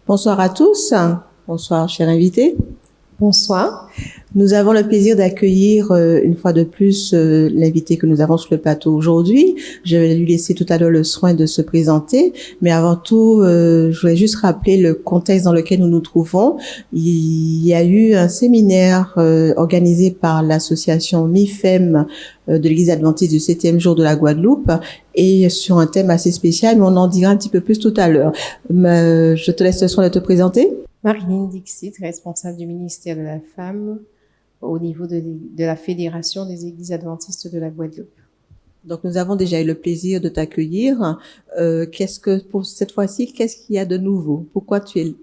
Bonsoir à tous. Bonsoir, chers invités. Bonsoir. Nous avons le plaisir d'accueillir une fois de plus l'invité que nous avons sur le plateau aujourd'hui. Je vais lui laisser tout à l'heure le soin de se présenter, mais avant tout, je voudrais juste rappeler le contexte dans lequel nous nous trouvons. Il y a eu un séminaire organisé par l'association MIFEM de l'Église adventiste du 7e jour de la Guadeloupe et sur un thème assez spécial, mais on en dira un petit peu plus tout à l'heure. Je te laisse le soin de te présenter. Marilyn Dixit, responsable du ministère de la Femme au niveau de la Fédération des Églises adventistes de la Guadeloupe. Donc, nous avons déjà eu le plaisir de t'accueillir. Pour cette fois-ci, qu'est-ce qu'il y a de nouveau? Pourquoi tu es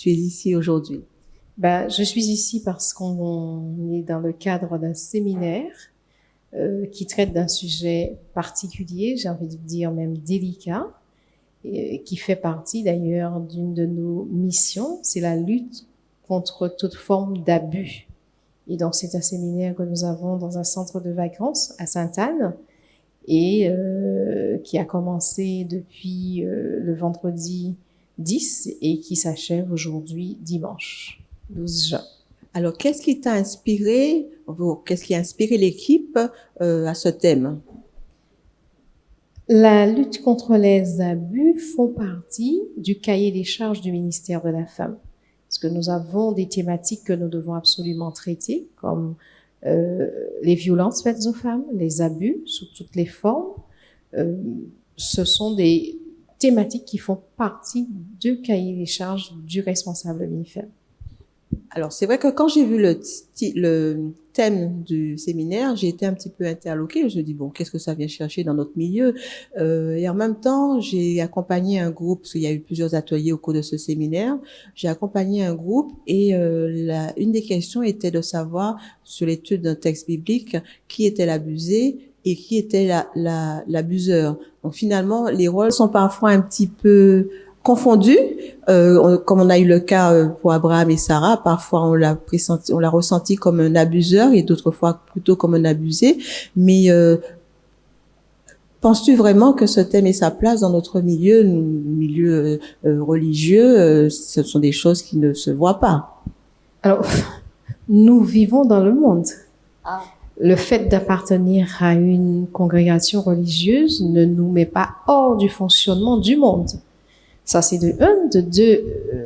ici aujourd'hui? Je suis ici parce qu'on est dans le cadre d'un séminaire qui traite d'un sujet particulier, j'ai envie de dire même délicat, et qui fait partie d'ailleurs d'une de nos missions, c'est la lutte contre toute forme d'abus. Et donc, c'est un séminaire que nous avons dans un centre de vacances à Sainte-Anne et qui a commencé depuis le vendredi 10 et qui s'achève aujourd'hui dimanche 12 juin. Alors, qu'est-ce qui t'a inspiré, qu'est-ce qui a inspiré l'équipe à ce thème? La lutte contre les abus font partie du cahier des charges du ministère de la Femme. Parce que nous avons des thématiques que nous devons absolument traiter, comme les violences faites aux femmes, les abus sous toutes les formes. Ce sont des thématiques qui font partie du cahier des charges du responsable MIFEM. Alors, c'est vrai que quand j'ai vu le thème du séminaire, j'ai été un petit peu interloquée. Je me suis dit, bon, qu'est-ce que ça vient chercher dans notre milieu? Et en même temps, j'ai accompagné un groupe, parce qu'il y a eu plusieurs ateliers au cours de ce séminaire. J'ai accompagné un groupe et une des questions était de savoir, sur l'étude d'un texte biblique, qui était l'abusé et qui était l'abuseur. Donc, finalement, les rôles sont parfois un petit peu confondus, comme on a eu le cas pour Abraham et Sarah. Parfois on l'a ressenti comme un abuseur et d'autres fois plutôt comme un abusé. Mais penses-tu vraiment que ce thème ait sa place dans notre milieu religieux? Ce sont des choses qui ne se voient pas. Alors, nous vivons dans le monde. Le fait d'appartenir à une congrégation religieuse ne nous met pas hors du fonctionnement du monde. Ça, c'est de un. De deux,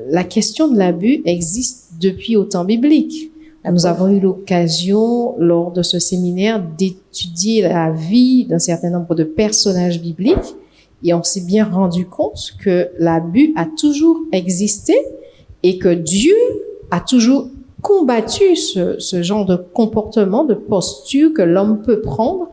la question de l'abus existe depuis au temps biblique. Nous avons eu l'occasion, lors de ce séminaire, d'étudier la vie d'un certain nombre de personnages bibliques et on s'est bien rendu compte que l'abus a toujours existé et que Dieu a toujours combattu ce genre de comportement, de posture que l'homme peut prendre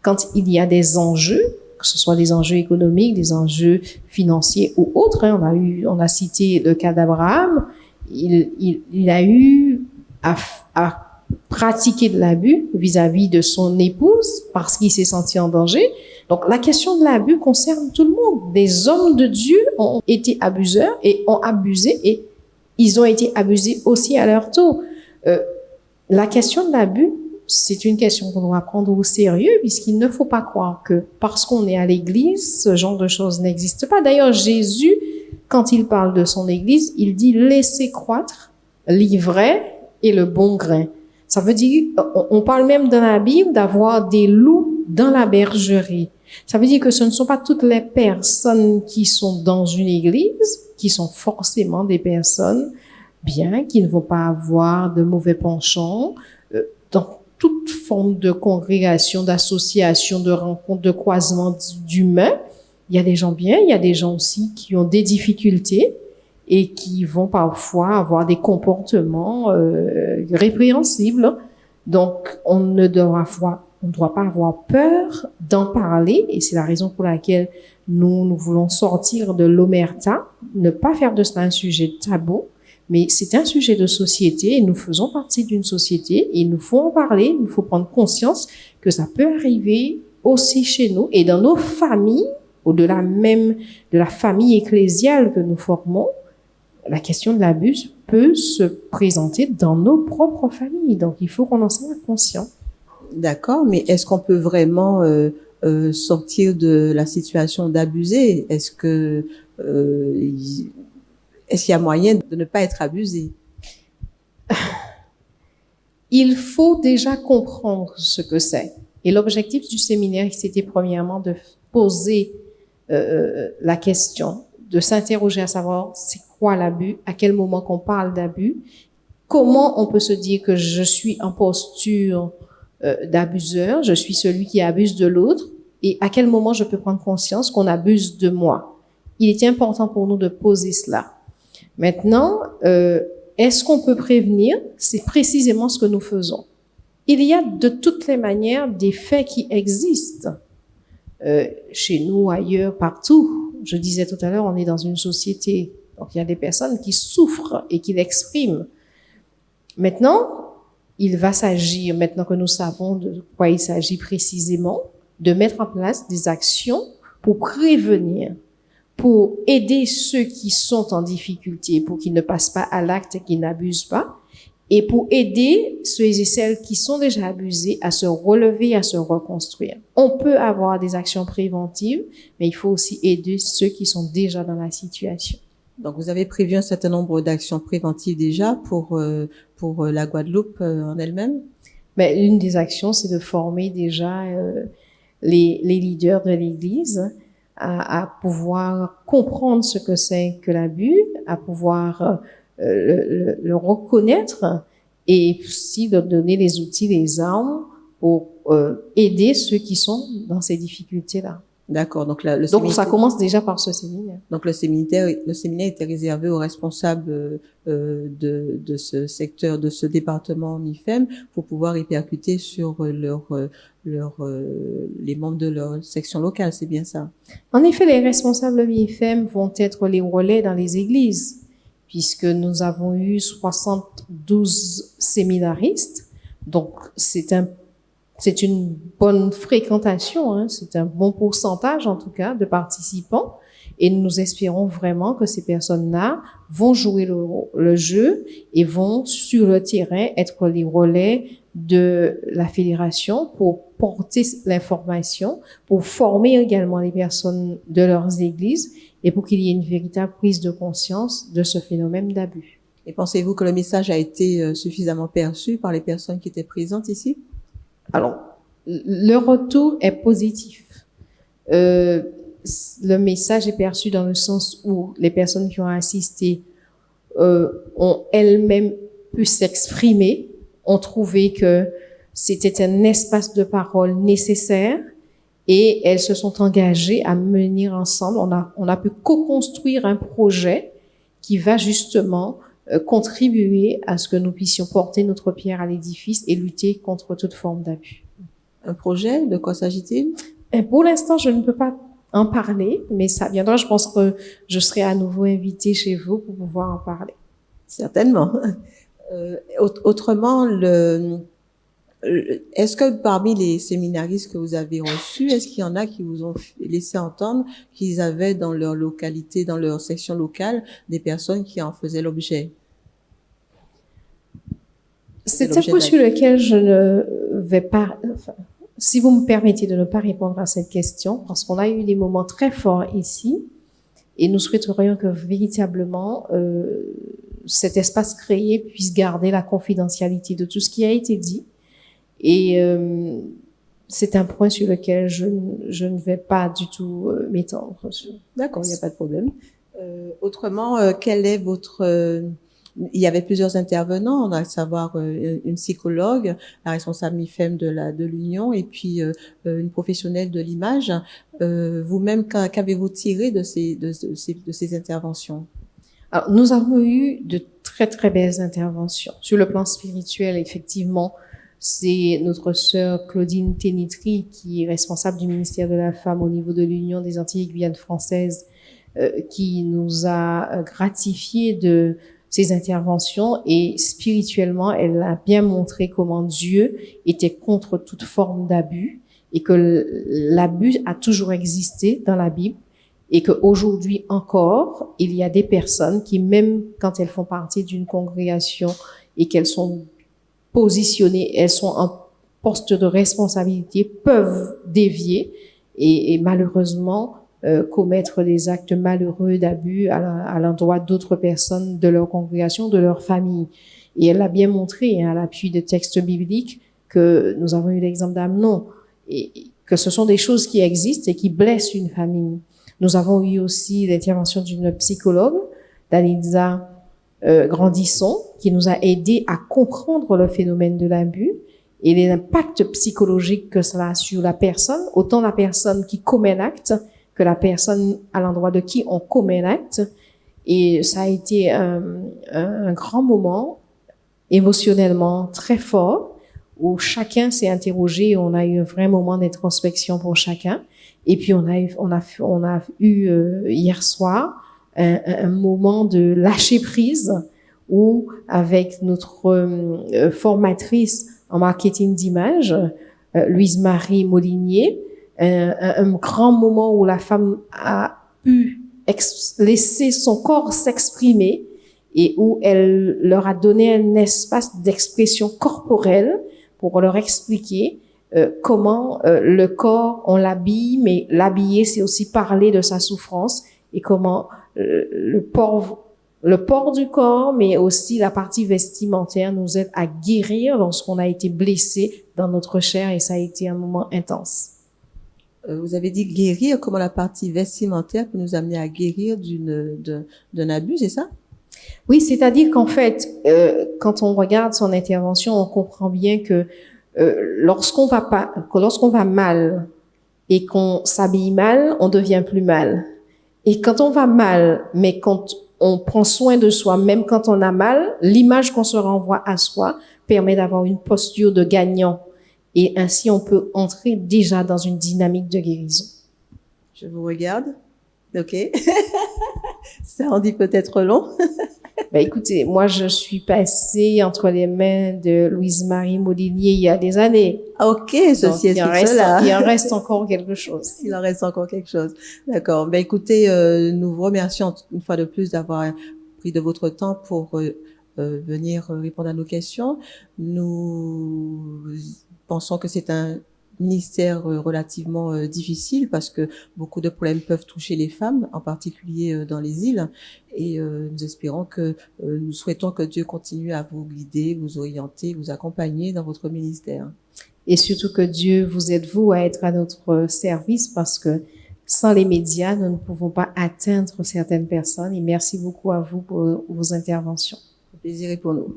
quand il y a des enjeux, que ce soit des enjeux économiques, des enjeux financiers ou autres. On a cité le cas d'Abraham. Il a eu à pratiquer de l'abus vis-à-vis de son épouse parce qu'il s'est senti en danger. Donc, la question de l'abus concerne tout le monde. Des hommes de Dieu ont été abuseurs et ont abusé et ils ont été abusés aussi à leur tour. La question de l'abus, c'est une question qu'on doit prendre au sérieux puisqu'il ne faut pas croire que parce qu'on est à l'église, ce genre de choses n'existe pas. D'ailleurs, Jésus, quand il parle de son église, il dit « laissez croître l'ivraie et le bon grain ». Ça veut dire, on parle même dans la Bible d'avoir des loups dans la bergerie. Ça veut dire que ce ne sont pas toutes les personnes qui sont dans une église qui sont forcément des personnes bien, qui ne vont pas avoir de mauvais penchants. Dans toute forme de congrégation, d'association, de rencontre, de croisement d'humains, il y a des gens bien, il y a des gens aussi qui ont des difficultés et qui vont parfois avoir des comportements répréhensibles. Donc, on ne doit pas avoir peur d'en parler et c'est la raison pour laquelle nous voulons sortir de l'omerta, ne pas faire de cela un sujet tabou, mais c'est un sujet de société et nous faisons partie d'une société et il nous faut en parler, il nous faut prendre conscience que ça peut arriver aussi chez nous et dans nos familles, au-delà même de la famille ecclésiale que nous formons. La question de l'abus peut se présenter dans nos propres familles. Donc, il faut qu'on en soit conscient. D'accord, mais est-ce qu'on peut vraiment sortir de la situation d'abuser? est-ce qu'il y a moyen de ne pas être abusé? Il faut déjà comprendre ce que c'est. Et l'objectif du séminaire, c'était premièrement de poser la question, de s'interroger à savoir c'est quoi l'abus, à quel moment qu'on parle d'abus, comment on peut se dire que je suis en posture d'abuseur, je suis celui qui abuse de l'autre, et à quel moment je peux prendre conscience qu'on abuse de moi. Il était important pour nous de poser cela. Maintenant, est-ce qu'on peut prévenir? C'est précisément ce que nous faisons. Il y a de toutes les manières des faits qui existent. Chez nous, ailleurs, partout. Je disais tout à l'heure, on est dans une société. Donc, il y a des personnes qui souffrent et qui l'expriment. Maintenant, il va s'agir, maintenant que nous savons de quoi il s'agit précisément, de mettre en place des actions pour prévenir, pour aider ceux qui sont en difficulté, pour qu'ils ne passent pas à l'acte et qu'ils n'abusent pas, et pour aider ceux et celles qui sont déjà abusés à se relever, à se reconstruire. On peut avoir des actions préventives, mais il faut aussi aider ceux qui sont déjà dans la situation. Donc, vous avez prévu un certain nombre d'actions préventives déjà pour la Guadeloupe en elle-même? Mais une des actions, c'est de former déjà les leaders de l'Église à pouvoir comprendre ce que c'est que l'abus, à pouvoir le reconnaître et aussi de donner les outils, les armes pour aider ceux qui sont dans ces difficultés-là. D'accord. Donc, ça commence déjà par ce séminaire. Donc, le séminaire était réservé aux responsables de ce secteur, de ce département MIFEM, pour pouvoir répercuter sur les membres de leur section locale. C'est bien ça? En effet, les responsables MIFEM vont être les relais dans les églises, puisque nous avons eu 72 séminaristes. Donc, c'est une bonne fréquentation, hein, c'est un bon pourcentage en tout cas de participants, et nous espérons vraiment que ces personnes-là vont jouer le jeu et vont sur le terrain être les relais de la fédération pour porter l'information, pour former également les personnes de leurs églises et pour qu'il y ait une véritable prise de conscience de ce phénomène d'abus. Et pensez-vous que le message a été suffisamment perçu par les personnes qui étaient présentes ici? Alors, le retour est positif. Le message est perçu dans le sens où les personnes qui ont assisté ont elles-mêmes pu s'exprimer, ont trouvé que c'était un espace de parole nécessaire et elles se sont engagées à mener ensemble. On a pu co-construire un projet qui va justement contribuer à ce que nous puissions porter notre pierre à l'édifice et lutter contre toute forme d'abus. Un projet, de quoi s'agit-il? Pour l'instant, je ne peux pas en parler, mais ça viendra. Je pense que je serai à nouveau invitée chez vous pour pouvoir en parler. Certainement. Autrement, est-ce que parmi les séminaristes que vous avez reçus, est-ce qu'il y en a qui vous ont laissé entendre qu'ils avaient dans leur localité, dans leur section locale, des personnes qui en faisaient l'objet? C'est un point sur lequel je ne vais pas, si vous me permettez de ne pas répondre à cette question, parce qu'on a eu des moments très forts ici, et nous souhaiterions que véritablement cet espace créé puisse garder la confidentialité de tout ce qui a été dit. Et c'est un point sur lequel je ne vais pas du tout m'étendre. D'accord, il n'y a pas de problème. Autrement, quel est votre... il y avait plusieurs intervenants, on a à savoir une psychologue, la responsable MIFEM de l'Union, et puis une professionnelle de l'image. Vous-même, qu'avez-vous tiré de ces interventions? Alors, nous avons eu de très très belles interventions. Sur le plan spirituel, effectivement, c'est notre sœur Claudine Ténitry, qui est responsable du ministère de la Femme au niveau de l'Union des Antilles et Guyane françaises, qui nous a gratifié de ses interventions, et spirituellement, elle a bien montré comment Dieu était contre toute forme d'abus et que l'abus a toujours existé dans la Bible et qu'aujourd'hui encore, il y a des personnes qui, même quand elles font partie d'une congrégation et qu'elles sont positionnées, elles sont en poste de responsabilité, peuvent dévier et malheureusement commettre des actes malheureux d'abus à l'endroit d'autres personnes de leur congrégation, de leur famille. Et elle a bien montré, à l'appui de textes bibliques, que nous avons eu l'exemple d'Amnon, et que ce sont des choses qui existent et qui blessent une famille. Nous avons eu aussi l'intervention d'une psychologue, Danitza Grandisson, qui nous a aidé à comprendre le phénomène de l'abus et l'impact psychologique que cela a sur la personne, autant la personne qui commet l'acte que la personne à l'endroit de qui on commet l'acte. Et ça a été un grand moment émotionnellement très fort où chacun s'est interrogé, on a eu un vrai moment d'introspection pour chacun. Et puis on a eu hier soir un moment de lâcher prise où avec notre formatrice en marketing d'image, Louise-Marie Molinier, un grand moment où la femme a pu laisser son corps s'exprimer et où elle leur a donné un espace d'expression corporelle pour leur expliquer comment le corps, on l'habille, mais l'habiller, c'est aussi parler de sa souffrance et comment le port du corps, mais aussi la partie vestimentaire nous aide à guérir lorsqu'on a été blessé dans notre chair et ça a été un moment intense. Vous avez dit guérir, comment la partie vestimentaire peut nous amener à guérir d'un abus, c'est ça? Oui, c'est-à-dire qu'en fait, quand on regarde son intervention, on comprend bien que lorsqu'on va mal et qu'on s'habille mal, on devient plus mal. Et quand on va mal, mais quand on prend soin de soi, même quand on a mal, l'image qu'on se renvoie à soi permet d'avoir une posture de gagnant. Et ainsi, on peut entrer déjà dans une dynamique de guérison. Je vous regarde. OK. Ça en dit peut-être long. Ben, écoutez, moi, je suis passée entre les mains de Louise-Marie Molinier il y a des années. OK, ceci explique cela. Il en reste encore quelque chose. Il en reste encore quelque chose. D'accord. Ben, écoutez, nous vous remercions une fois de plus d'avoir pris de votre temps pour venir répondre à nos questions. Nous pensons que c'est un ministère relativement difficile parce que beaucoup de problèmes peuvent toucher les femmes, en particulier dans les îles. Et nous espérons que, nous souhaitons que Dieu continue à vous guider, vous orienter, vous accompagner dans votre ministère. Et surtout que Dieu vous aide, vous, à être à notre service parce que sans les médias, nous ne pouvons pas atteindre certaines personnes. Et merci beaucoup à vous pour vos interventions. Le plaisir est pour nous.